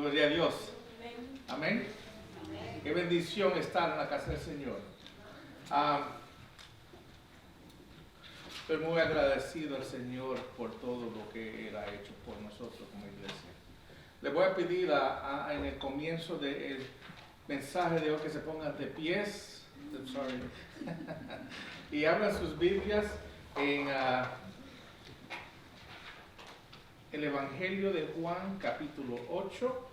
Gloria a Dios. Amén. Qué bendición estar en la casa del Señor. Estoy muy agradecido al Señor por todo lo que Él ha hecho por nosotros como iglesia. Le voy a pedir en el comienzo del mensaje de hoy que se pongan de pies. Y abran sus Biblias en el Evangelio de Juan, capítulo 8.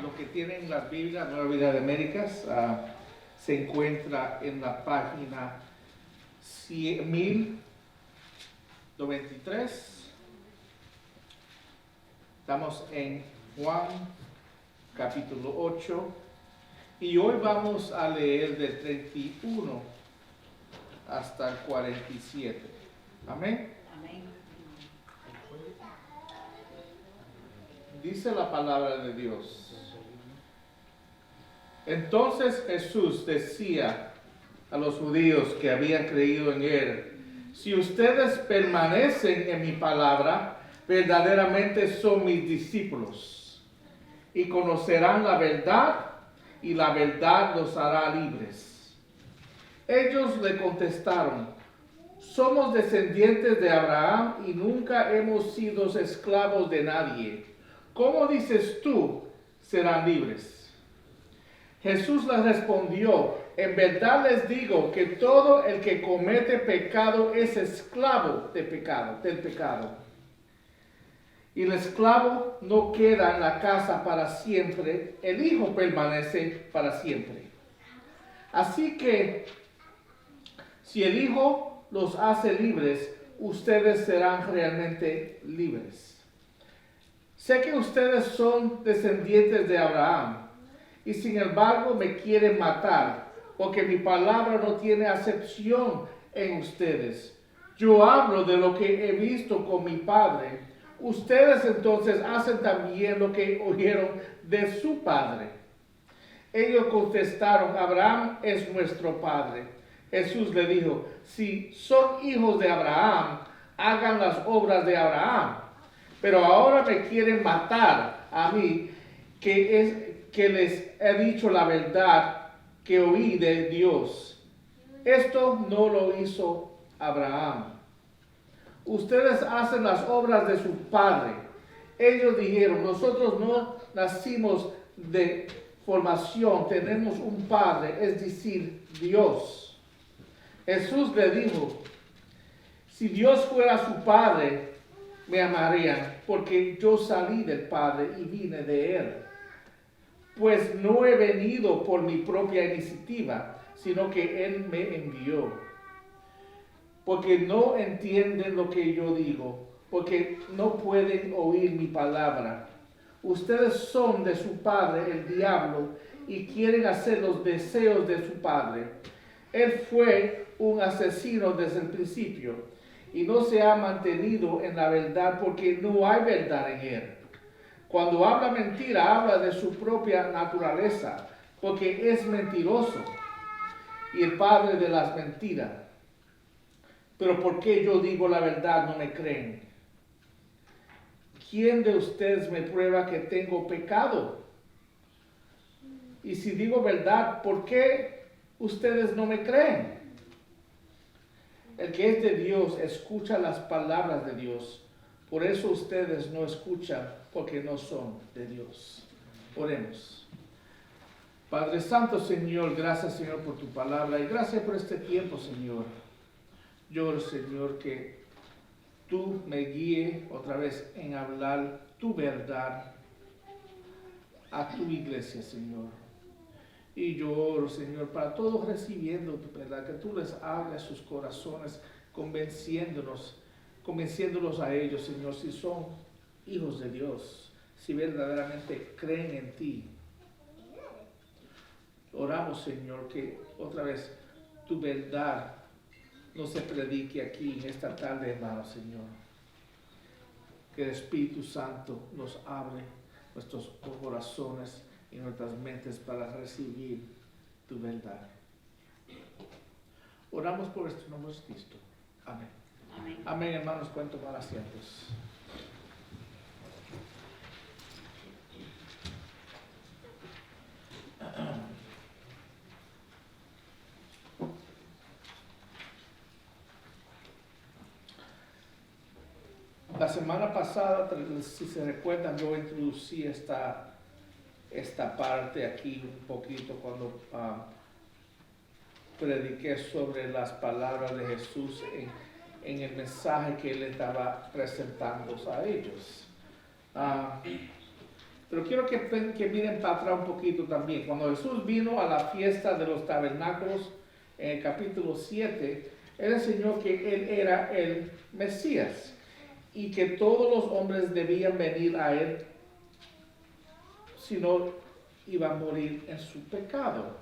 Los que tienen las Biblias, Nueva Vida de Américas, se encuentra en la página 1093. Estamos en Juan, capítulo 8. Y hoy vamos a leer del 31 hasta el 47. Amén. Amén. Dice la palabra de Dios. Entonces Jesús decía a los judíos que habían creído en él: si ustedes permanecen en mi palabra, verdaderamente son mis discípulos, y conocerán la verdad, y la verdad los hará libres. Ellos le contestaron: somos descendientes de Abraham y nunca hemos sido esclavos de nadie. ¿Cómo dices tú, serán libres? Jesús les respondió: en verdad les digo que todo el que comete pecado es esclavo del pecado. Y el esclavo no queda en la casa para siempre, el Hijo permanece para siempre. Así que, si el Hijo los hace libres, ustedes serán realmente libres. Sé que ustedes son descendientes de Abraham, y sin embargo me quieren matar, porque mi palabra no tiene acepción en ustedes. Yo hablo de lo que he visto con mi padre. Ustedes entonces hacen también lo que oyeron de su padre. Ellos contestaron: Abraham es nuestro padre. Jesús le dijo: si son hijos de Abraham, hagan las obras de Abraham. Pero ahora me quieren matar a mí, que les he dicho la verdad que oí de Dios. Esto no lo hizo Abraham. Ustedes hacen las obras de su padre. Ellos dijeron: nosotros no nacimos de formación, tenemos un padre, es decir, Dios. Jesús le dijo: si Dios fuera su padre, me amarían, porque yo salí del Padre y vine de Él. Pues no he venido por mi propia iniciativa, sino que Él me envió. Porque no entienden lo que yo digo, porque no pueden oír mi palabra. Ustedes son de su padre, el diablo, y quieren hacer los deseos de su padre. Él fue un asesino desde el principio, y no se ha mantenido en la verdad porque no hay verdad en él. Cuando habla mentira, habla de su propia naturaleza, porque es mentiroso y el padre de las mentiras. Pero porque yo digo la verdad, no me creen. ¿Quién de ustedes me prueba que tengo pecado? Y si digo verdad, ¿por qué ustedes no me creen? El que es de Dios escucha las palabras de Dios. Por eso ustedes no escuchan, porque no son de Dios. Oremos. Padre Santo, Señor, gracias, Señor, por tu palabra y gracias por este tiempo, Señor. Yo oro, Señor, que tú me guíes otra vez en hablar tu verdad a tu iglesia, Señor. Y yo oro, Señor, para todos recibiendo tu verdad, que tú les hables sus corazones, convenciéndolos a ellos, Señor, si son hijos de Dios, si verdaderamente creen en ti. Oramos, Señor, que otra vez tu verdad no se predique aquí en esta tarde, hermano, Señor. Que el Espíritu Santo nos abre nuestros corazones y nuestras mentes para recibir tu verdad. Oramos por nuestro nombre de Cristo. Amén. Amén. Amén, hermanos. Pueden tomar asientos. semana pasada, si se recuerdan, yo introducí esta parte aquí un poquito cuando prediqué sobre las palabras de Jesús en el mensaje que él estaba presentando a ellos. Pero quiero que miren para atrás un poquito también. Cuando Jesús vino a la fiesta de los tabernáculos en el capítulo 7, él enseñó que él era el Mesías y que todos los hombres debían venir a él, si no iban a morir en su pecado.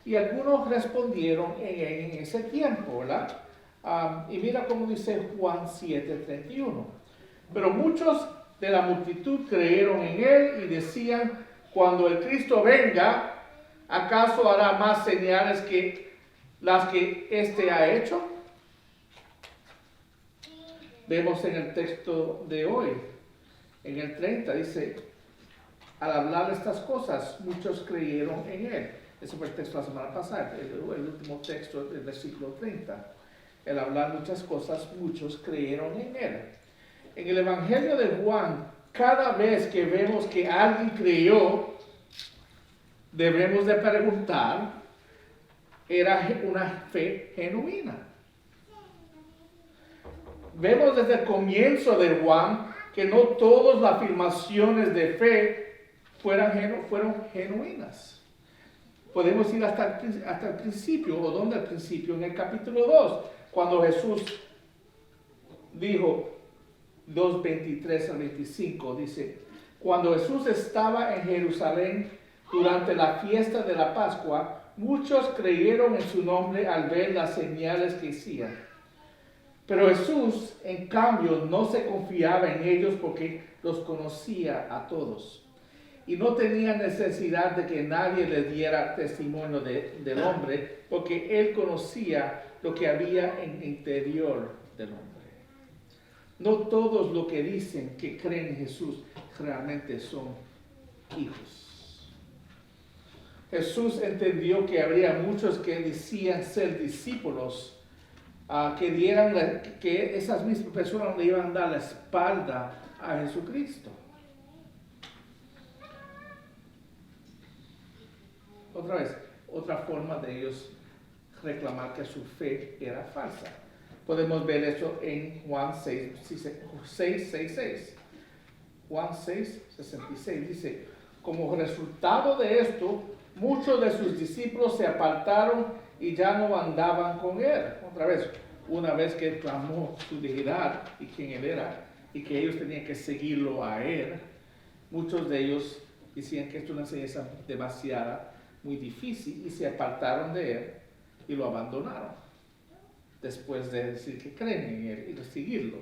Y algunos respondieron en ese tiempo, ¿verdad? Y mira cómo dice Juan 7:31. Pero muchos de la multitud creyeron en él y decían: cuando el Cristo venga, ¿acaso hará más señales que las que éste ha hecho? Vemos en el texto de hoy, en el 30, dice: al hablar estas cosas, muchos creyeron en él. Ese fue el texto de la semana pasada, el último texto del versículo 30. Al hablar muchas cosas, muchos creyeron en él. En el Evangelio de Juan, cada vez que vemos que alguien creyó, debemos de preguntar: ¿era una fe genuina? Vemos desde el comienzo de Juan que no todas las afirmaciones de fe fueron genuinas. Podemos ir hasta el principio. ¿O dónde al principio? En el capítulo 2, cuando Jesús dijo, 2:23 al 25, dice: cuando Jesús estaba en Jerusalén durante la fiesta de la Pascua, muchos creyeron en su nombre al ver las señales que hacía. Pero Jesús, en cambio, no se confiaba en ellos porque los conocía a todos. Y no tenía necesidad de que nadie le diera testimonio del hombre, porque él conocía lo que había en el interior del hombre. No todos los que dicen que creen en Jesús realmente son hijos. Jesús entendió que habría muchos que decían ser discípulos, que esas mismas personas le iban a dar la espalda a Jesucristo. Otra vez, otra forma de ellos reclamar que su fe era falsa. Podemos ver eso en Juan 6:66. Juan 6:66 dice: como resultado de esto, muchos de sus discípulos se apartaron y ya no andaban con él. Otra vez, una vez que él clamó su deidad y quién él era, y que ellos tenían que seguirlo a él, muchos de ellos decían que esto es una enseñanza demasiada, muy difícil, y se apartaron de él y lo abandonaron después de decir que creen en él y de seguirlo.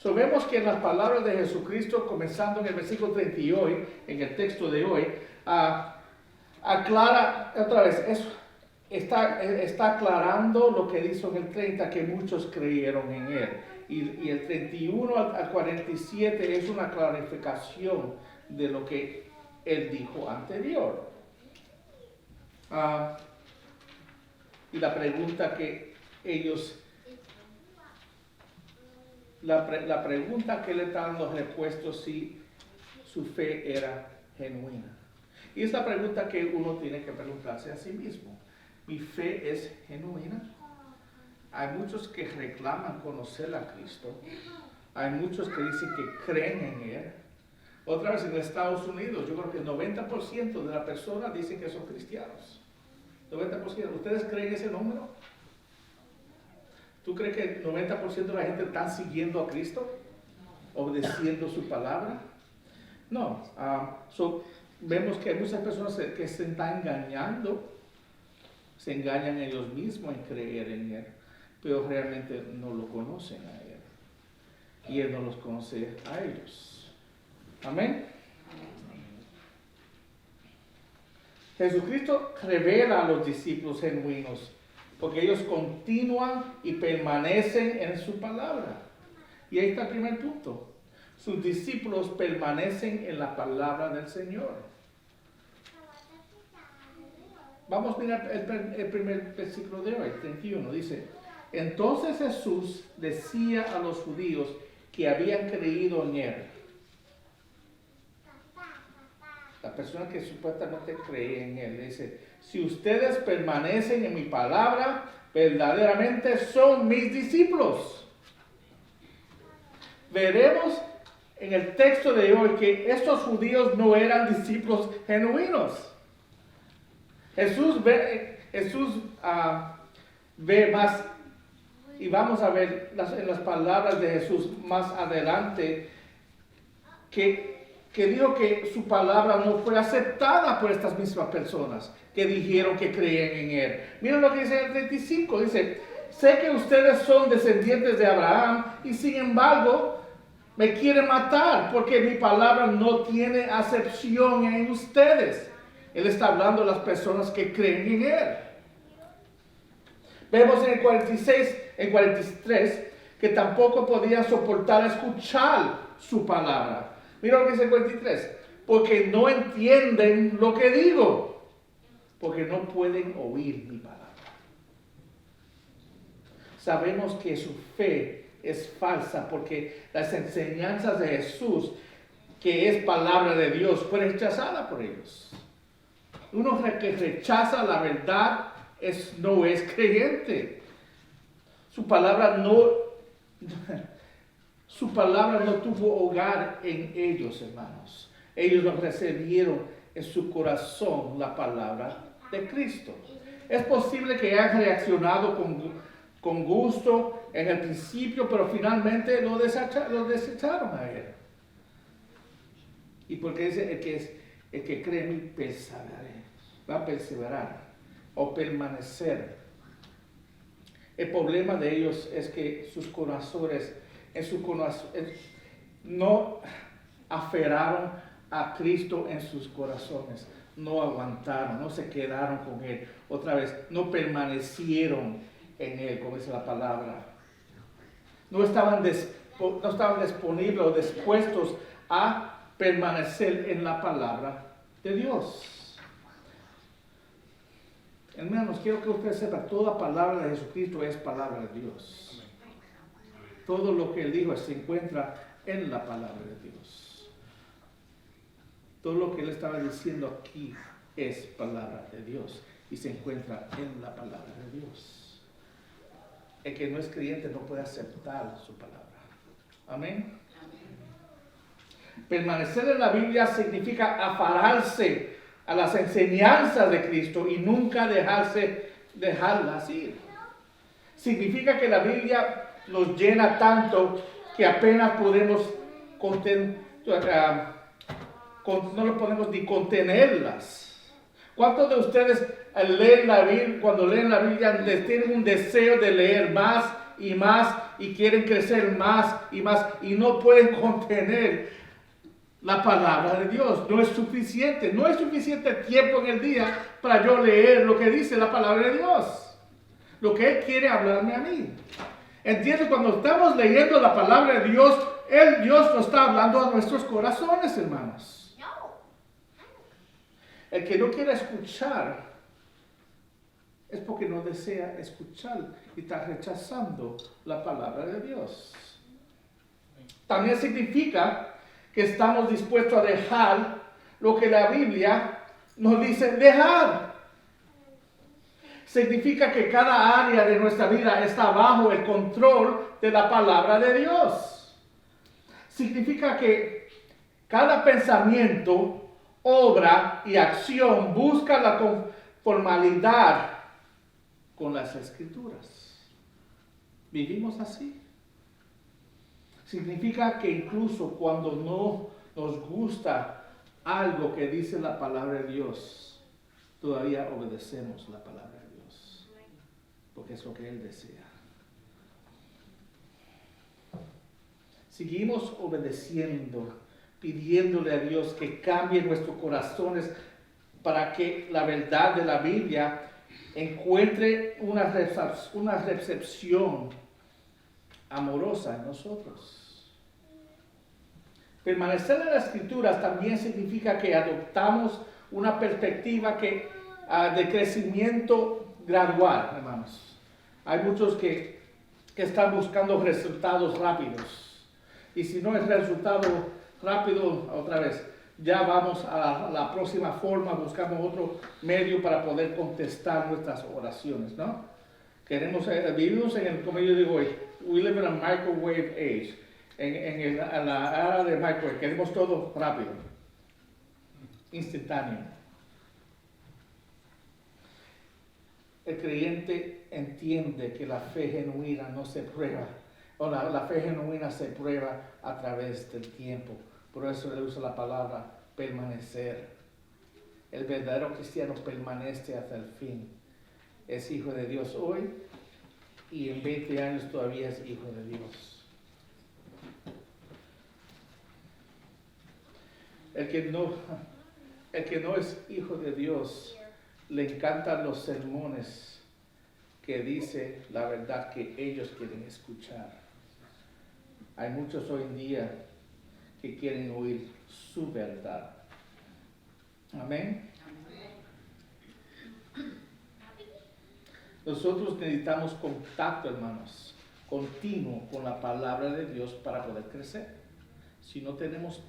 Vemos que en las palabras de Jesucristo, comenzando en el versículo 30 y hoy, en el texto de hoy, aclara otra vez eso. Está aclarando lo que dice en el 30, que muchos creyeron en él. Y el 31 al 47 es una clarificación de lo que él dijo anterior. Y la pregunta que ellos, la pregunta que le están los repuestos, si su fe era genuina. Y es la pregunta que uno tiene que preguntarse a sí mismo. ¿Mi fe es genuina? Hay muchos que reclaman conocer a Cristo. Hay muchos que dicen que creen en él. Otra vez, en Estados Unidos, yo creo que el 90% de las personas dicen que son cristianos. 90%. ¿Ustedes creen ese número? ¿Tú crees que el 90% de la gente está siguiendo a Cristo? ¿Obedeciendo su palabra? No. Vemos que hay muchas personas que se están engañando. Se engañan ellos mismos en creer en él, pero realmente no lo conocen a él. Y él no los conoce a ellos. Amén. Jesucristo revela a los discípulos genuinos, porque ellos continúan y permanecen en su palabra. Y ahí está el primer punto. Sus discípulos permanecen en la palabra del Señor. Vamos a mirar el primer versículo de hoy, 31. Dice: Entonces Jesús decía a los judíos que habían creído en él. La persona que supuestamente cree en él dice, si ustedes permanecen en mi palabra, verdaderamente son mis discípulos. Veremos en el texto de hoy que estos judíos no eran discípulos genuinos. Jesús ve más, y vamos a ver en las palabras de Jesús más adelante, que dijo que su palabra no fue aceptada por estas mismas personas que dijeron que creían en él. Miren lo que dice en el 35, dice, sé que ustedes son descendientes de Abraham y sin embargo me quieren matar porque mi palabra no tiene acepción en ustedes. Él está hablando de las personas que creen en él. Vemos en el 46, en 43, que tampoco podían soportar escuchar su palabra. Mira lo que dice el 43. Porque no entienden lo que digo. Porque no pueden oír mi palabra. Sabemos que su fe es falsa porque las enseñanzas de Jesús, que es palabra de Dios, fue rechazada por ellos. Uno que rechaza la verdad no es creyente. Su palabra no tuvo hogar en ellos, hermanos. Ellos no recibieron en su corazón la palabra de Cristo. Es posible que hayan reaccionado con gusto en el principio, pero finalmente lo desecharon a él. Y porque dice el que cree en mí va a perseverar o permanecer. El problema de ellos es que sus corazones no aferraron a Cristo en sus corazones, no aguantaron, no se quedaron con él. Otra vez, no permanecieron en él, como dice la palabra. No estaban disponibles o dispuestos a permanecer en la palabra de Dios. Hermanos, quiero que usted sepa, toda palabra de Jesucristo es palabra de Dios. Todo lo que él dijo se encuentra en la palabra de Dios. Todo lo que él estaba diciendo aquí es palabra de Dios y se encuentra en la palabra de Dios. El que no es creyente no puede aceptar su palabra. Amén. Permanecer en la Biblia significa aferrarse a las enseñanzas de Cristo y nunca dejarlas ir. Significa que la Biblia nos llena tanto que apenas podemos no lo podemos ni contenerlas. ¿Cuántos de ustedes cuando leen la Biblia les tienen un deseo de leer más y quieren crecer más y no pueden contener la palabra de Dios? No es suficiente tiempo en el día para yo leer lo que dice la palabra de Dios, lo que Él quiere hablarme a mí. ¿Entiendes? Cuando estamos leyendo la palabra de Dios, Dios nos está hablando a nuestros corazones, hermanos. El que no quiere escuchar es porque no desea escuchar y está rechazando la palabra de Dios. También significa que estamos dispuestos a dejar lo que la Biblia nos dice dejar. Significa que cada área de nuestra vida está bajo el control de la palabra de Dios. Significa que cada pensamiento, obra y acción busca la conformidad con las Escrituras. ¿Vivimos así? Significa que incluso cuando no nos gusta algo que dice la palabra de Dios, todavía obedecemos la palabra de Dios, porque es lo que Él desea. Seguimos obedeciendo, pidiéndole a Dios que cambie nuestros corazones para que la verdad de la Biblia encuentre una recepción amorosa en nosotros. Permanecer en las Escrituras también significa que adoptamos una perspectiva de crecimiento gradual, hermanos. Hay muchos que que están buscando resultados rápidos. Y si no es resultado rápido, otra vez, ya vamos a la próxima forma, buscamos otro medio para poder contestar nuestras oraciones, ¿no? Vivimos en el, como yo digo hoy, we live in a microwave age, en la era de microwave, queremos todo rápido, instantáneo. El creyente entiende que la fe genuina no se prueba, o la fe genuina se prueba a través del tiempo. Por eso le uso la palabra permanecer. El verdadero cristiano permanece hasta el fin. Es hijo de Dios hoy y en 20 años todavía es hijo de Dios. El que no es hijo de Dios, le encantan los sermones que dice la verdad que ellos quieren escuchar. Hay muchos hoy en día que quieren oír su verdad. Amén. Nosotros necesitamos contacto, hermanos, continuo con la palabra de Dios para poder crecer. Si no tenemos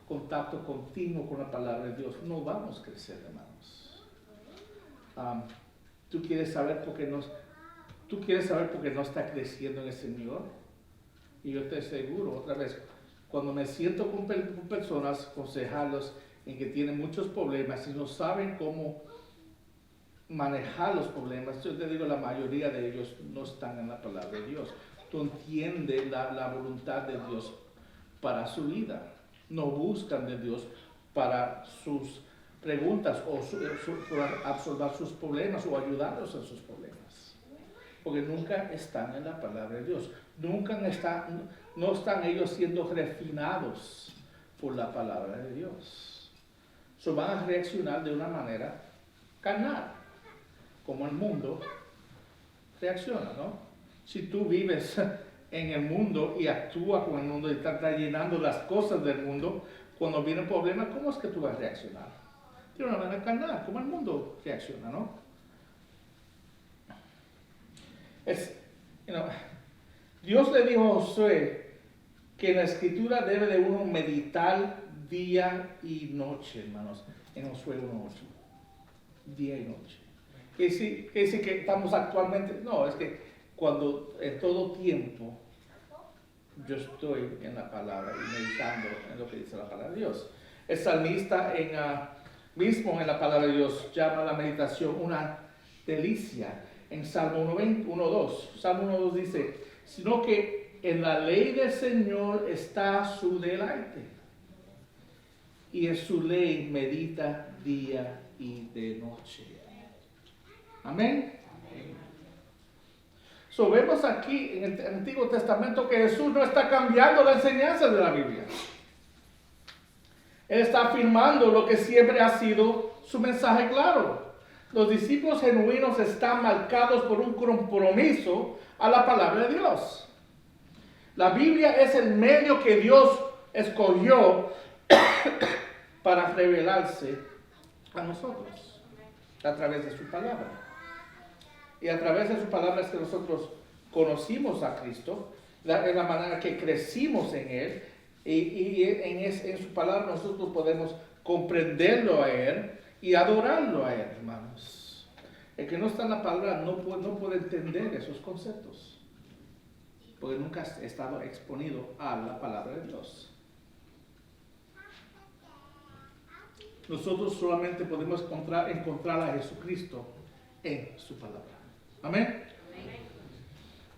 contacto continuo con la palabra de Dios, no vamos a crecer, hermanos. ¿Tú quieres saber por qué no está creciendo en el Señor? Y yo te aseguro, otra vez, cuando me siento con personas, aconsejarlos en que tienen muchos problemas y no saben cómo manejar los problemas, yo te digo, la mayoría de ellos no están en la palabra de Dios. Tú entiendes la voluntad de Dios para su vida. No buscan de Dios para sus preguntas o para absorber sus problemas o ayudarlos en sus problemas. Porque nunca están en la palabra de Dios. No están ellos siendo refinados por la palabra de Dios. Van a reaccionar de una manera carnal, como el mundo reacciona, ¿no? Si tú vives en el mundo y actúas con el mundo y estás llenando las cosas del mundo, cuando viene un problema, ¿cómo es que tú vas a reaccionar? De una manera carnal, como el mundo reacciona, ¿no? Dios le dijo a Josué que en la escritura debe de uno meditar día y noche, hermanos, en Josué 1:8. Día y noche. ¿Qué dice que estamos actualmente? No, es que cuando en todo tiempo yo estoy en la palabra y meditando en lo que dice la palabra de Dios. El salmista mismo en la palabra de Dios llama a la meditación una delicia. En Salmo 1:2, Salmo 1:2 dice, sino que en la ley del Señor está su deleite, y en su ley medita día y de noche. Amén. So, vemos aquí en el Antiguo Testamento que Jesús no está cambiando la enseñanza de la Biblia. Él está afirmando lo que siempre ha sido su mensaje claro. Los discípulos genuinos están marcados por un compromiso a la palabra de Dios. La Biblia es el medio que Dios escogió para revelarse a nosotros a través de su palabra. Y a través de su palabra es que nosotros conocimos a Cristo, es la manera que crecimos en Él, y en su palabra nosotros podemos comprenderlo a Él y adorarlo a Él, hermanos. El que no está en la palabra no puede entender esos conceptos, porque nunca ha estado exponido a la palabra de Dios. Nosotros solamente podemos encontrar a Jesucristo en su palabra. Amén.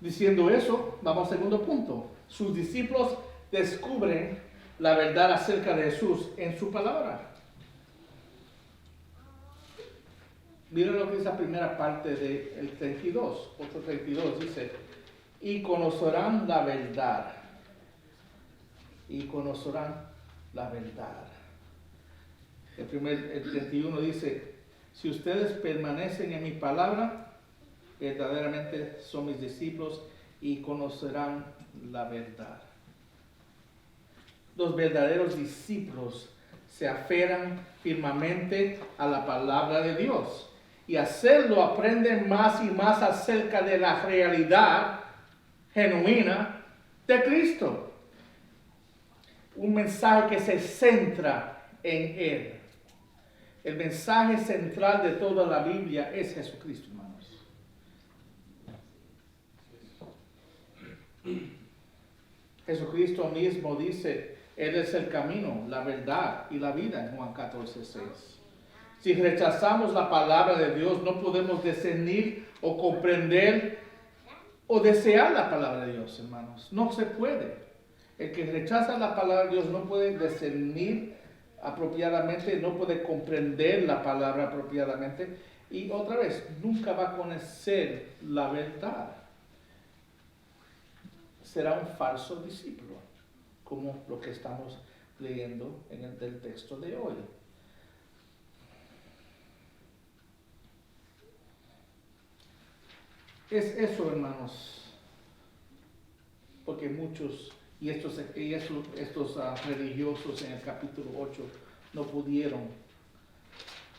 Diciendo eso, vamos al segundo punto. Sus discípulos descubren la verdad acerca de Jesús en su palabra. Miren lo que es la primera parte del 32, 8:32, dice, y conocerán la verdad. Y conocerán la verdad. El 31 dice, si ustedes permanecen en mi palabra, verdaderamente son mis discípulos y conocerán la verdad. Los verdaderos discípulos se aferran firmemente a la palabra de Dios y hacerlo aprenden más y más acerca de la realidad genuina de Cristo. Un mensaje que se centra en Él. El mensaje central de toda la Biblia es Jesucristo, hermanos. Jesucristo mismo dice, Él es el camino, la verdad y la vida en Juan 14:6. Si rechazamos la palabra de Dios, no podemos discernir o comprender o desear la palabra de Dios, hermanos. No se puede. El que rechaza la palabra de Dios no puede discernir apropiadamente, no puede comprender la palabra apropiadamente y otra vez, nunca va a conocer la verdad. Será un falso discípulo, como lo que estamos leyendo en el texto de hoy. Es eso, hermanos, porque muchos y estos religiosos en el capítulo 8 no pudieron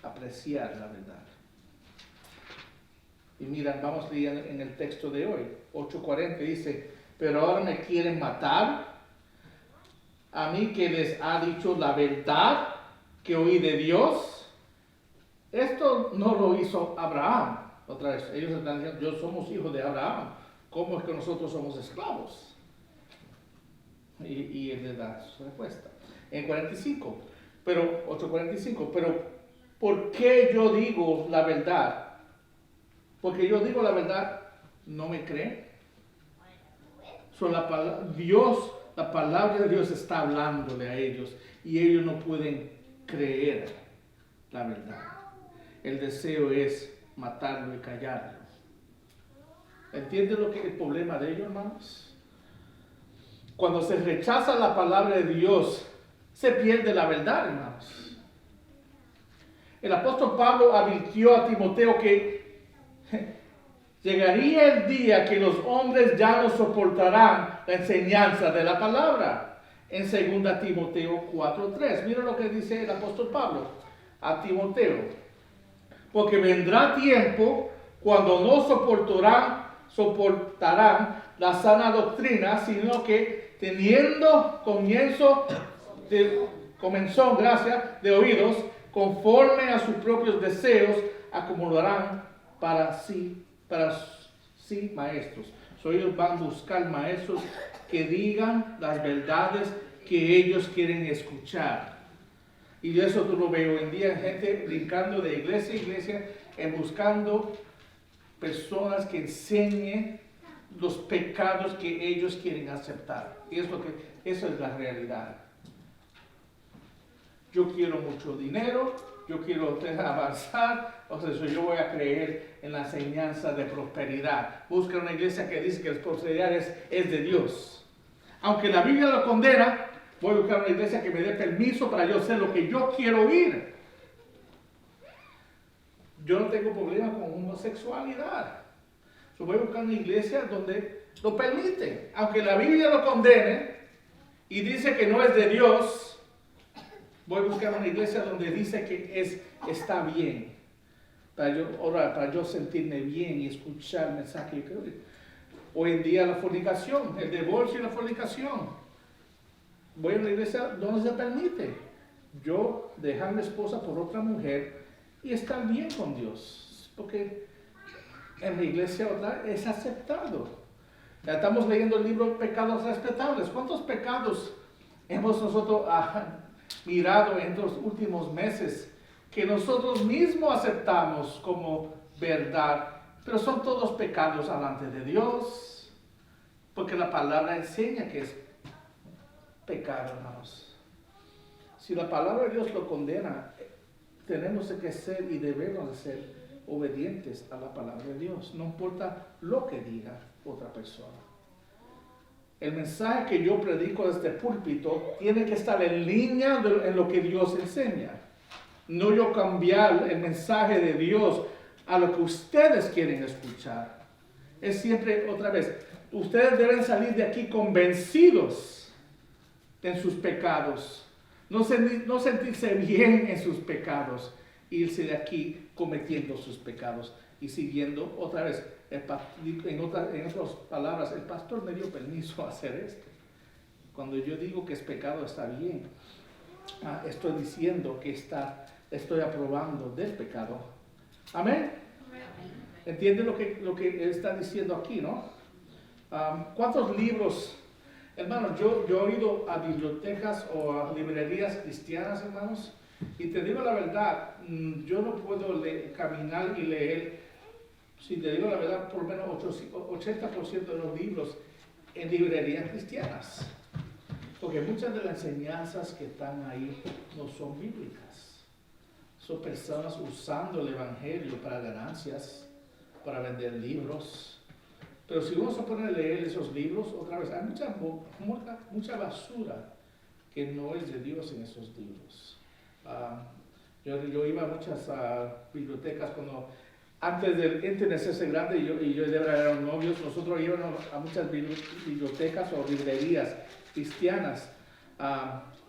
apreciar la verdad. Y mira, vamos leyendo en el texto de hoy, 8:40 dice, pero ahora me quieren matar, a mí que les ha dicho la verdad que oí de Dios. Esto no lo hizo Abraham. Otra vez, ellos están diciendo, yo somos hijos de Abraham, ¿cómo es que nosotros somos esclavos? Y él le da su respuesta. En 45, pero 8:45, pero ¿por qué yo digo la verdad? Porque yo digo la verdad, ¿no me creen? La palabra de Dios está hablándole a ellos y ellos no pueden creer la verdad. El deseo es matarlo y callarlo. ¿Entienden lo que es el problema de ellos, hermanos? Cuando se rechaza la palabra de Dios, se pierde la verdad, hermanos. El apóstol Pablo advirtió a Timoteo que llegaría el día que los hombres ya no soportarán la enseñanza de la palabra. En 2 Timoteo 4:3. Mira lo que dice el apóstol Pablo a Timoteo. Porque vendrá tiempo cuando no soportarán la sana doctrina, sino que teniendo comenzón de oídos, conforme a sus propios deseos, acumularán para sí maestros. Ellos van a buscar maestros que digan las verdades que ellos quieren escuchar. Y eso tú lo ves hoy en día, gente brincando de iglesia a iglesia, buscando personas que enseñen los pecados que ellos quieren aceptar. Y eso es la realidad. Yo quiero mucho dinero, yo quiero avanzar, yo voy a creer en la enseñanza de prosperidad. Busca una iglesia que dice que la prosperidad es de Dios. Aunque la Biblia lo condena, voy a buscar una iglesia que me dé permiso para yo hacer lo que yo quiero oír. Yo no tengo problema con homosexualidad. Yo voy a buscar una iglesia donde lo permite. Aunque la Biblia lo condene y dice que no es de Dios, voy a buscar una iglesia donde dice que está bien. Para yo orar, para yo sentirme bien y escuchar el mensaje. Hoy en día la fornicación, el divorcio y la fornicación. Voy a una iglesia donde se permite yo dejar a mi esposa por otra mujer y estar bien con Dios. Porque en la iglesia es aceptado. Ya estamos leyendo el libro Pecados Respetables. ¿Cuántos pecados hemos nosotros mirado en los últimos meses que nosotros mismos aceptamos como verdad? Pero son todos pecados delante de Dios. Porque la palabra enseña que es pecado, hermanos. Si la palabra de Dios lo condena, tenemos que ser y debemos de ser obedientes a la palabra de Dios, no importa lo que diga otra persona. El mensaje que yo predico desde el púlpito tiene que estar en línea en lo que Dios enseña. No yo cambiar el mensaje de Dios a lo que ustedes quieren escuchar. Es siempre, otra vez, ustedes deben salir de aquí convencidos en sus pecados. No sentirse bien en sus pecados. Irse de aquí cometiendo sus pecados. y siguiendo otra vez. En otras palabras, el pastor me dio permiso a hacer esto. Cuando yo digo que es pecado, está bien. Estoy diciendo que estoy aprobando del pecado. Amén. ¿Entiende lo que está diciendo aquí, no? ¿Cuántos libros? Hermanos, yo he ido a bibliotecas o a librerías cristianas, hermanos, y te digo la verdad, yo no puedo caminar y leer, si te digo la verdad, por lo menos 80% de los libros en librerías cristianas. Porque muchas de las enseñanzas que están ahí no son bíblicas. Son personas usando el evangelio para ganancias, para vender libros. Pero si uno se pone a leer esos libros, otra vez, hay mucha basura que no es de Dios en esos libros. Yo iba a muchas bibliotecas antes del internet ese grande y yo y Débora eran novios. Nosotros íbamos a muchas bibliotecas o librerías cristianas,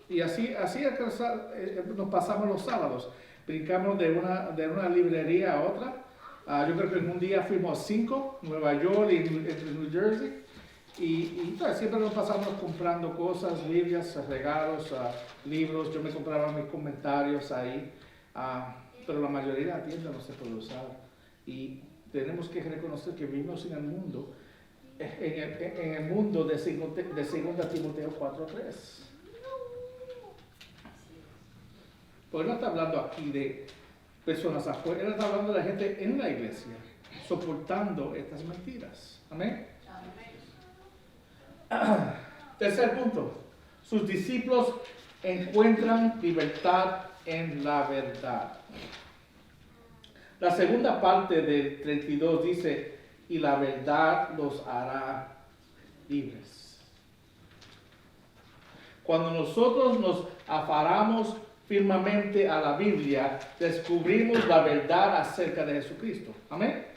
y así nos pasamos los sábados. Brincamos de una librería a otra. Yo creo que en un día fuimos 5, Nueva York y New Jersey, y siempre nos pasamos comprando cosas, Biblias, regalos, libros. Yo me compraba mis comentarios ahí, pero la mayoría de la tienda no se puede usar, y tenemos que reconocer que vivimos en el mundo. En el mundo de 2 Timoteo 4:3. Pues no está hablando aquí de personas afuera, él está hablando de la gente en la iglesia, soportando estas mentiras. Amén. Tercer punto, sus discípulos encuentran libertad en la verdad. La segunda parte del 32 dice: y la verdad los hará libres. Cuando nosotros nos aferramos firmemente a la Biblia, descubrimos la verdad acerca de Jesucristo. Amén.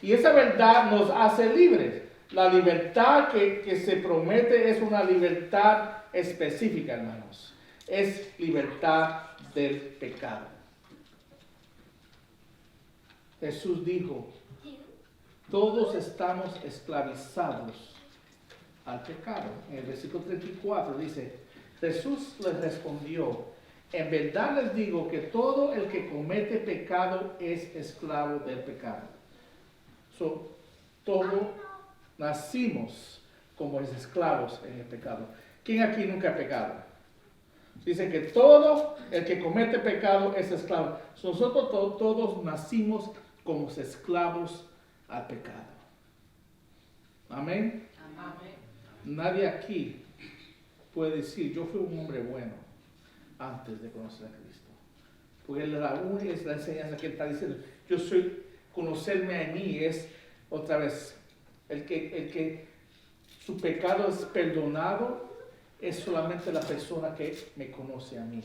Y esa verdad nos hace libres. La libertad que se promete es una libertad específica, hermanos. Es libertad del pecado. Jesús dijo: todos estamos esclavizados al pecado. En el versículo 34 dice: Jesús les respondió: en verdad les digo que todo el que comete pecado es esclavo del pecado. Todos nacimos como esclavos en el pecado. ¿Quién aquí nunca ha pecado? Dice que todo el que comete pecado es esclavo. Nosotros todos nacimos como esclavos al pecado. Amén. Amén. Nadie aquí puede decir: yo fui un hombre bueno antes de conocer a Cristo. Porque la enseñanza que él está diciendo. Conocerme a mí es, otra vez, el que su pecado es perdonado, es solamente la persona que me conoce a mí,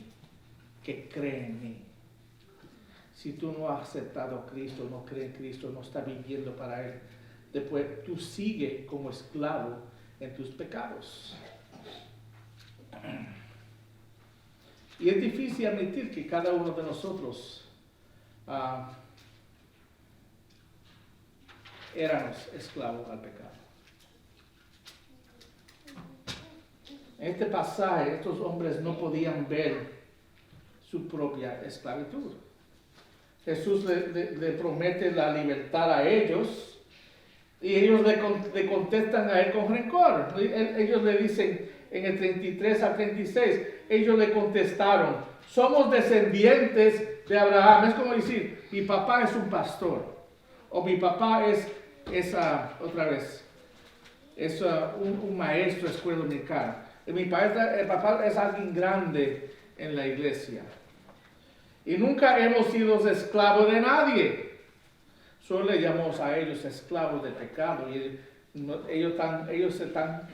que cree en mí. Si tú no has aceptado a Cristo, no crees en Cristo, no estás viviendo para Él, después tú sigues como esclavo en tus pecados. Y es difícil admitir que cada uno de nosotros éramos esclavos al pecado. En este pasaje, estos hombres no podían ver su propia esclavitud. Jesús le promete la libertad a ellos, y ellos le contestan a él con rencor. Ellos le dicen en el 33 al 36, ellos le contestaron: somos descendientes de Abraham. Es como decir: mi papá es un pastor, o mi papá es un maestro de escuela dominical. El papá es alguien grande en la iglesia. Y nunca hemos sido esclavos de nadie. Solo le llamamos a ellos esclavos del pecado. Y ellos están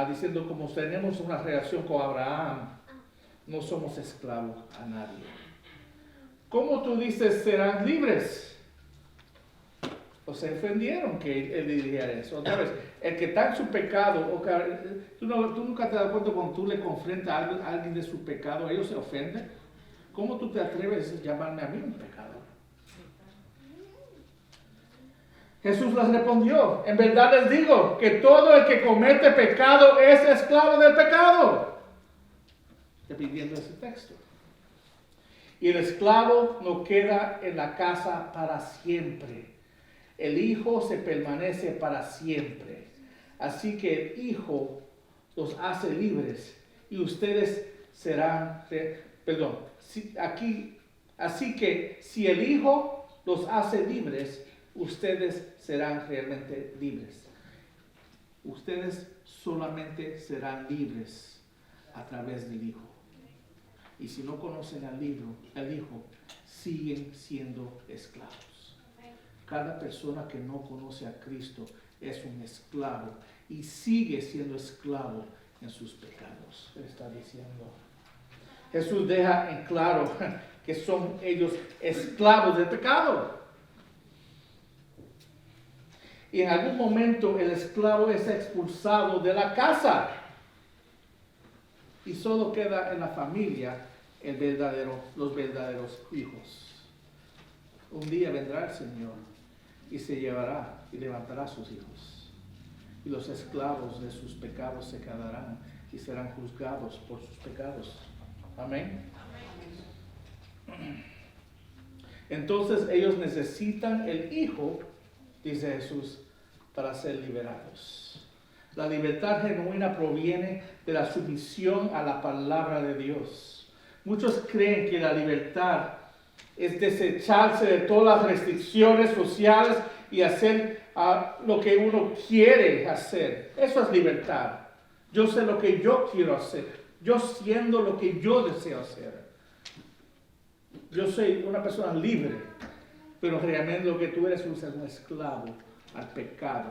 diciendo: como tenemos una relación con Abraham, no somos esclavos a nadie. ¿Cómo tú dices serán libres? O se ofendieron que él dijera eso. Otra vez, el que está en su pecado, tú nunca te das cuenta cuando tú le confrontas a alguien de su pecado, ellos se ofenden. ¿Cómo tú te atreves a llamarme a mí un pecador? Jesús les respondió, en verdad les digo que todo el que comete pecado es esclavo del pecado. Repitiendo ese texto. Y el esclavo no queda en la casa para siempre. El Hijo se permanece para siempre. Así que el Hijo los hace libres y ustedes serán, así que si el Hijo los hace libres, ustedes serán realmente libres. Ustedes solamente serán libres a través del Hijo. Y si no conocen al Hijo, siguen siendo esclavos. Cada persona que no conoce a Cristo es un esclavo y sigue siendo esclavo en sus pecados. Está diciendo. Jesús deja en claro que son ellos esclavos del pecado. Y en algún momento el esclavo es expulsado de la casa. Y solo queda en la familia los verdaderos hijos. Un día vendrá el Señor y se llevará y levantará a sus hijos. Y los esclavos de sus pecados se quedarán y serán juzgados por sus pecados. Amén. Entonces ellos necesitan el Hijo, dice Jesús, para ser liberados. La libertad genuina proviene de la sumisión a la palabra de Dios. Muchos creen que la libertad es desecharse de todas las restricciones sociales y hacer lo que uno quiere hacer. Eso es libertad. Yo sé lo que yo quiero hacer. Yo siendo lo que yo deseo hacer. Yo soy una persona libre, pero realmente lo que tú eres es un esclavo al pecado.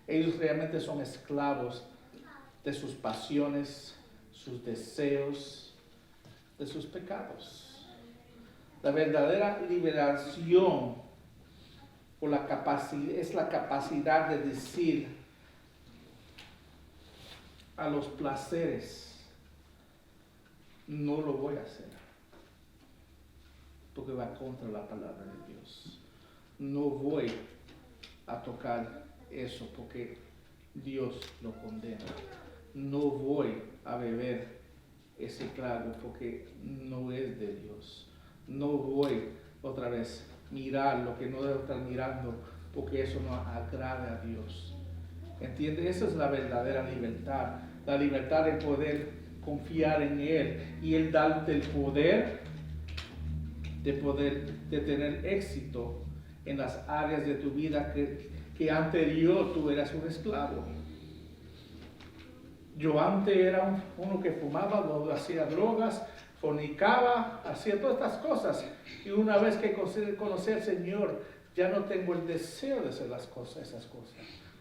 Ellos realmente son esclavos de sus pasiones, sus deseos, de sus pecados. La verdadera liberación es la capacidad de decir a los placeres, no lo voy a hacer, porque va contra la palabra de Dios. No voy a tocar eso porque Dios lo condena. No voy a beber ese trago porque no es de Dios. No voy otra vez a mirar lo que no debo estar mirando porque eso no agrada a Dios. ¿Entiende? Esa es la verdadera libertad. La libertad de poder confiar en Él y Él darte el poder de tener éxito en las áreas de tu vida que anterior tú eras un esclavo. Yo antes era uno que fumaba, hacía drogas, fornicaba, hacía todas estas cosas. Y una vez que conocí al Señor, ya no tengo el deseo de hacer esas cosas.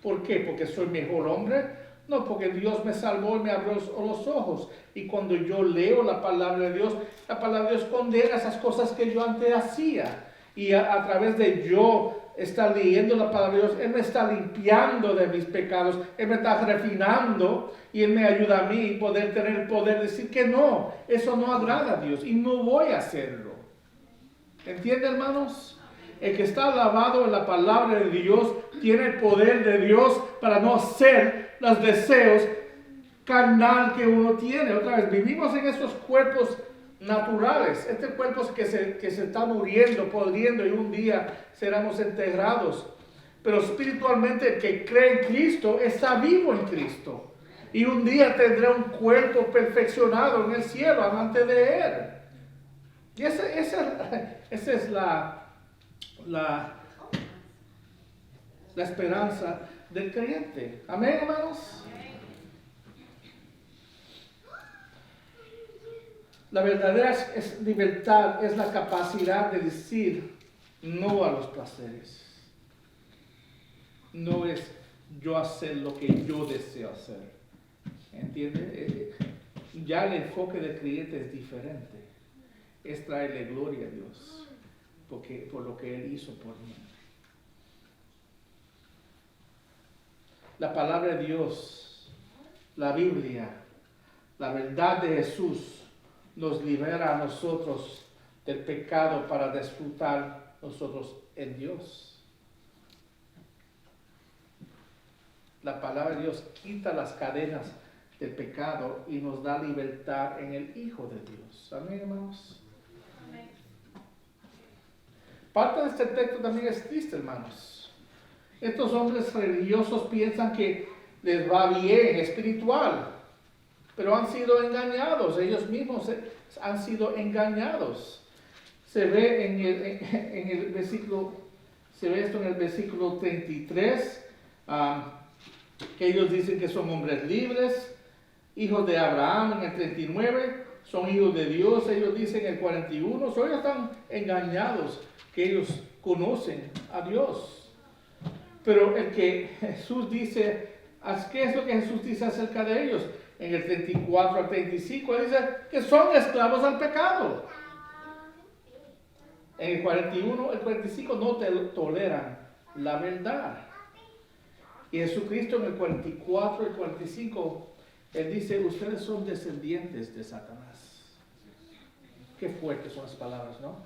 ¿Por qué? ¿Porque soy mejor hombre? No, porque Dios me salvó y me abrió los ojos. Y cuando yo leo la palabra de Dios, la palabra de Dios condena esas cosas que yo antes hacía. Y a través de yo estar leyendo la palabra de Dios, Él me está limpiando de mis pecados, Él me está refinando y Él me ayuda a mí poder tener el poder de decir que no, eso no agrada a Dios y no voy a hacerlo. ¿Entienden, hermanos? El que está lavado en la palabra de Dios tiene el poder de Dios para no hacer los deseos carnal que uno tiene. Otra vez, vivimos en esos cuerpos naturales, este cuerpo que se está muriendo, podriendo y un día seremos enterrados. Pero espiritualmente el que cree en Cristo está vivo en Cristo. Y un día tendrá un cuerpo perfeccionado en el cielo, amante de Él. Y esa es la esperanza del creyente. Amén, hermanos. La verdadera libertad es la capacidad de decir no a los placeres. No es yo hacer lo que yo deseo hacer. ¿Entiende? Ya el enfoque del creyente es diferente. Es traerle gloria a Dios por lo que Él hizo por mí. La palabra de Dios, la Biblia, la verdad de Jesús nos libera a nosotros del pecado para disfrutar nosotros en Dios. La palabra de Dios quita las cadenas del pecado y nos da libertad en el Hijo de Dios. Amén, hermanos. Amén. Parte de este texto también es triste, hermanos. Estos hombres religiosos piensan que les va bien espiritual, pero han sido engañados. Ellos mismos han sido engañados. Se ve en el versículo, se ve esto en el versículo 33, que ellos dicen que son hombres libres, hijos de Abraham. En el 39 son hijos de Dios, ellos dicen en el 41, ellos están engañados que ellos conocen a Dios. Pero el que Jesús dice, ¿qué es lo que Jesús dice acerca de ellos? En el 34 al 35 dice que son esclavos al pecado. En el 41, el 45 no toleran la verdad. Y Jesucristo en el 44 y 45, Él dice, ustedes son descendientes de Satanás. Qué fuertes son las palabras, ¿no?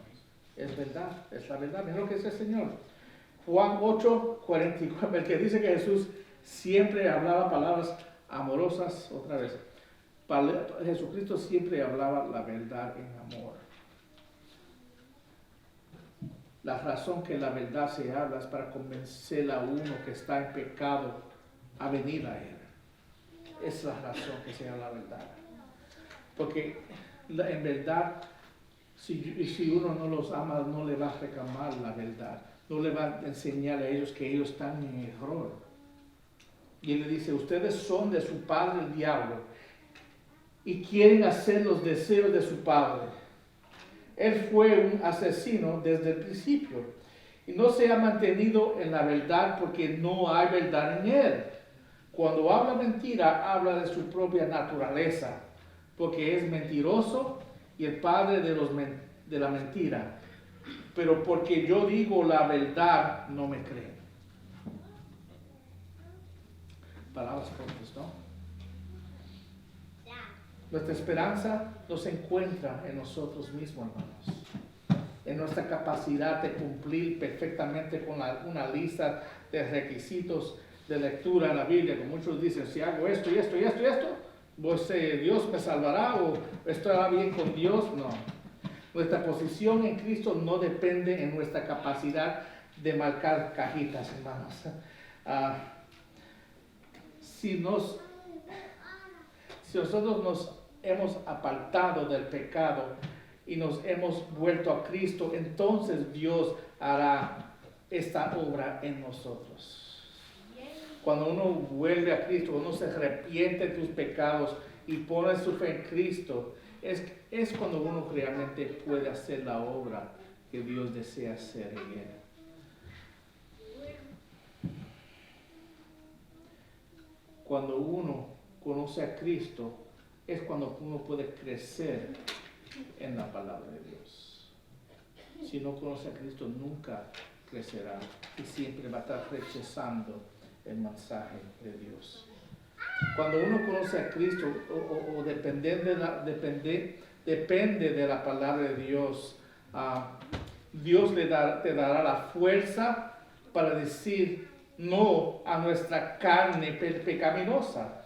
Es verdad, es la verdad. Mira lo que dice el Señor. Juan 8, 44, el que dice que Jesús siempre hablaba palabras amorosas, otra vez. Jesucristo siempre hablaba la verdad en amor. La razón que la verdad se habla es para convencer a uno que está en pecado a venir a Él. Es la razón que se habla la verdad. Porque en verdad, si uno no los ama, no le va a reclamar la verdad. No le va a enseñar a ellos que ellos están en error. Y Él le dice, ustedes son de su padre el diablo y quieren hacer los deseos de su padre. Él fue un asesino desde el principio y no se ha mantenido en la verdad porque no hay verdad en él. Cuando habla mentira, habla de su propia naturaleza, porque es mentiroso y el padre de la mentira. Pero porque yo digo la verdad, no me creen. Palabras fuertes, ¿no? Nuestra esperanza no se encuentra en nosotros mismos, hermanos. En nuestra capacidad de cumplir perfectamente con una lista de requisitos de lectura en la Biblia. Como muchos dicen, si hago esto y esto y esto y esto, pues Dios me salvará o estará bien con Dios. No. Nuestra posición en Cristo no depende en nuestra capacidad de marcar cajitas, hermanos. Si nosotros nos hemos apartado del pecado y nos hemos vuelto a Cristo, entonces Dios hará esta obra en nosotros. Cuando uno vuelve a Cristo, uno se arrepiente de tus pecados y pone su fe en Cristo, es cuando uno realmente puede hacer la obra que Dios desea hacer en él. Cuando uno conoce a Cristo, es cuando uno puede crecer en la palabra de Dios. Si no conoce a Cristo, nunca crecerá y siempre va a estar rechazando el mensaje de Dios. Cuando uno conoce a Cristo o depende de la palabra de Dios, Dios te dará la fuerza para decir no a nuestra carne pecaminosa.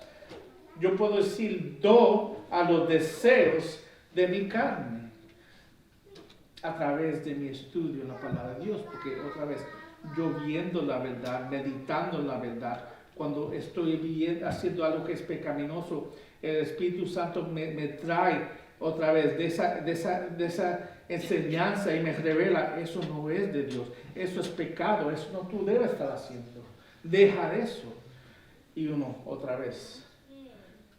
Yo puedo decir no a los deseos de mi carne a través de mi estudio en la palabra de Dios, porque otra vez, yo viendo la verdad, meditando en la verdad, cuando estoy haciendo algo que es pecaminoso, el Espíritu Santo me trae otra vez de esa enseñanza y me revela, eso no es de Dios, eso es pecado, eso no tú debes estar haciendo, deja eso. Y uno otra vez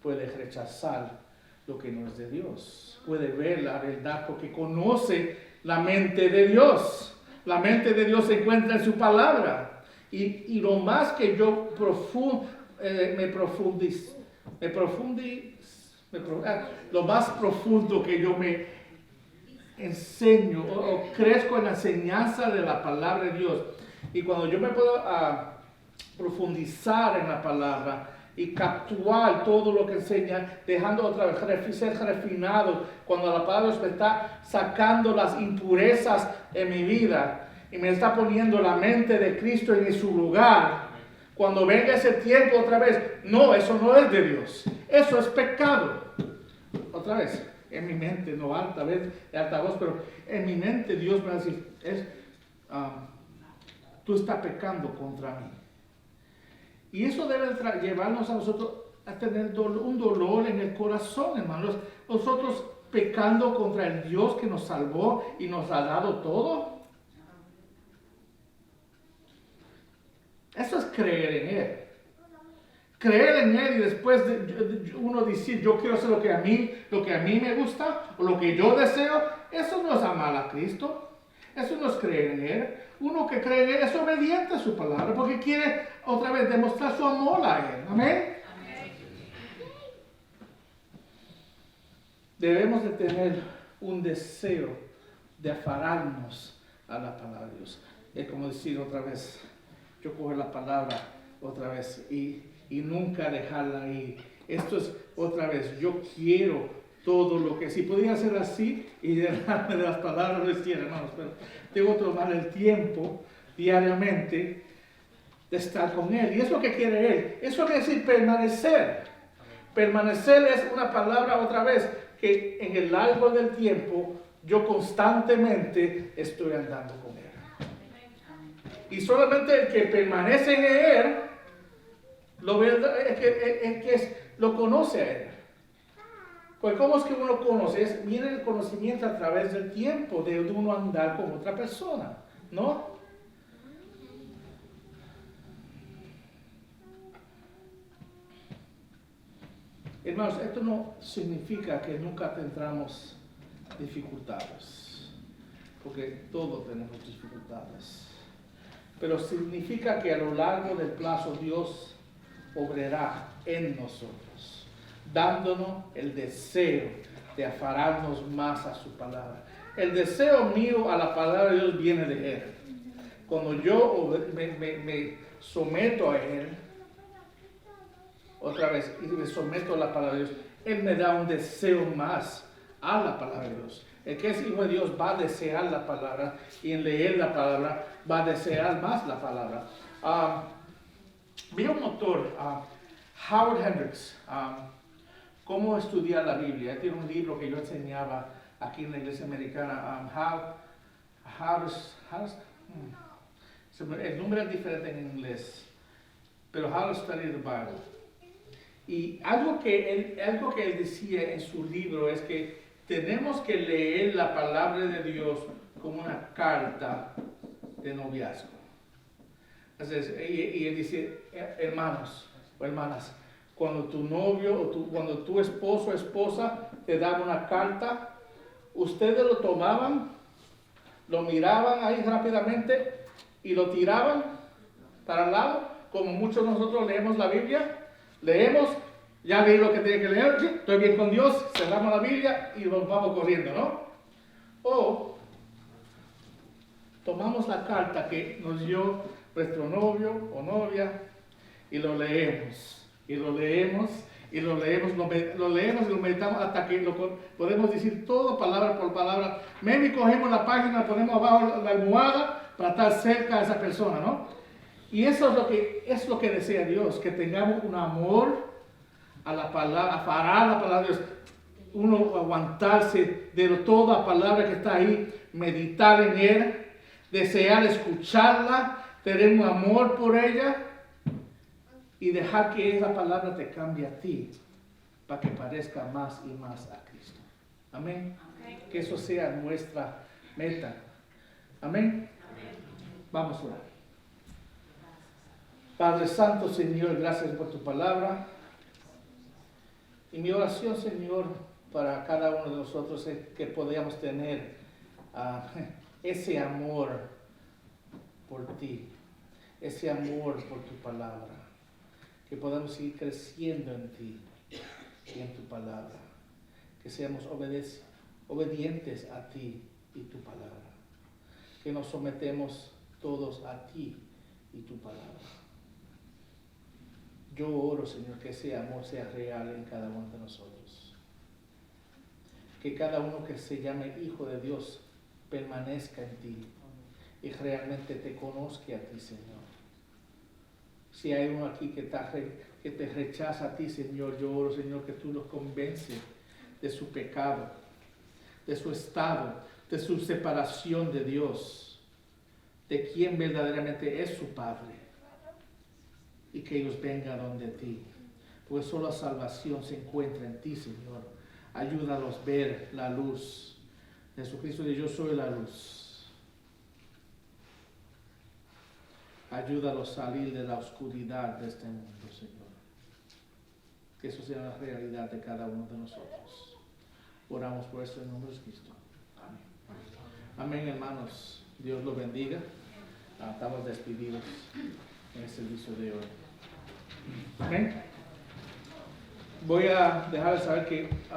puede rechazar lo que no es de Dios, puede ver la verdad porque conoce la mente de Dios. La mente de Dios se encuentra en su palabra. Y lo más que yo lo más profundo que yo me enseño o crezco en la enseñanza de la palabra de Dios. Y cuando yo me puedo profundizar en la palabra, y capturar todo lo que enseña, dejando otra vez ser refinado cuando la palabra de Dios me está sacando las impurezas en mi vida y me está poniendo la mente de Cristo en su lugar. Cuando venga ese tiempo otra vez, no, eso no es de Dios, eso es pecado. Otra vez, en mi mente, no alta voz, pero en mi mente Dios me va a decir, tú estás pecando contra mí. Y eso debe llevarnos a nosotros a tener un dolor en el corazón, hermanos. Nosotros pecando contra el Dios que nos salvó y nos ha dado todo. Eso es creer en Él. Creer en Él y después uno decir, yo quiero hacer lo que a mí me gusta o lo que yo deseo. Eso no es amar a Cristo. Eso no es creer en Él. Uno que cree en Él es obediente a su palabra porque quiere otra vez demostrar su amor a Él. Amén. Amén. Debemos de tener un deseo de aferrarnos a la palabra de Dios. Es como decir otra vez, yo cojo la palabra otra vez y nunca dejarla ir. Esto es otra vez, yo quiero todo lo que, si podía hacer así y dejarme de las palabras, lo hiciera, hermanos, pero tengo que tomar el tiempo diariamente de estar con Él. Y es lo que quiere Él. Eso quiere decir permanecer. Permanecer es una palabra otra vez que en el largo del tiempo yo constantemente estoy andando con Él. Y solamente el que permanece en Él, lo verdad es que lo conoce a Él. Pues ¿cómo es que uno conoce? Viene el conocimiento a través del tiempo de uno andar con otra persona, ¿no? Hermanos, esto no significa que nunca tendremos dificultades, porque todos tenemos dificultades. Pero significa que a lo largo del plazo Dios obrará en nosotros, dándonos el deseo de aferrarnos más a su palabra. El deseo mío a la palabra de Dios viene de Él. Cuando yo me someto a Él, otra vez, y me someto a la palabra de Dios, Él me da un deseo más a la palabra de Dios. El que es hijo de Dios va a desear la palabra y en leer la palabra va a desear más la palabra. Vi un autor, Howard Hendricks, Cómo estudiar la Biblia. Tiene un libro que yo enseñaba aquí en la iglesia americana. El nombre es diferente en inglés, pero How to Study the Bible. Y algo que él decía en su libro es que tenemos que leer la palabra de Dios como una carta de noviazgo. Entonces, y él dice, hermanos o hermanas, cuando tu novio o cuando tu esposo o esposa te daba una carta, ustedes lo tomaban, lo miraban ahí rápidamente y lo tiraban para el lado, como muchos de nosotros leemos la Biblia. Leemos, ya leí lo que tenía que leer, estoy bien con Dios, cerramos la Biblia y nos vamos corriendo, ¿no? O tomamos la carta que nos dio nuestro novio o novia y lo leemos, y lo leemos, y lo leemos, lo leemos y lo meditamos hasta que podemos decir todo palabra por palabra. Maybe cogemos la página, ponemos abajo la almohada para estar cerca de esa persona, ¿no? Y eso es lo que desea Dios, que tengamos un amor a la palabra, aferrar a la palabra de Dios, uno aguantarse de toda la palabra que está ahí, meditar en Él, desear escucharla, tener un amor por ella y dejar que esa palabra te cambie a ti para que parezca más y más a Cristo. Amén. Amén. Que eso sea nuestra meta. Amén. Amén. Vamos a orar. Padre Santo, Señor, gracias por tu palabra. Y mi oración, Señor, para cada uno de nosotros es que podamos tener ese amor por ti, ese amor por tu palabra, que podamos seguir creciendo en ti y en tu palabra, que seamos obedientes a ti y tu palabra, que nos sometemos todos a ti y tu palabra. Yo oro, Señor, que ese amor sea real en cada uno de nosotros. Que cada uno que se llame hijo de Dios permanezca en ti y realmente te conozca a ti, Señor. Si hay uno aquí que te rechaza a ti, Señor, yo oro, Señor, que tú los convences de su pecado, de su estado, de su separación de Dios, de quien verdaderamente es su Padre, y que ellos vengan donde ti, porque solo la salvación se encuentra en ti, Señor. Ayúdalos a ver la luz. Jesucristo dice: yo soy la luz. Ayúdalos a salir de la oscuridad de este mundo, Señor. Que eso sea la realidad de cada uno de nosotros. Oramos por esto en nombre de Cristo. Amén. Amén, hermanos. Dios los bendiga. Estamos despedidos en el servicio de hoy. Amén. Voy a dejarles saber que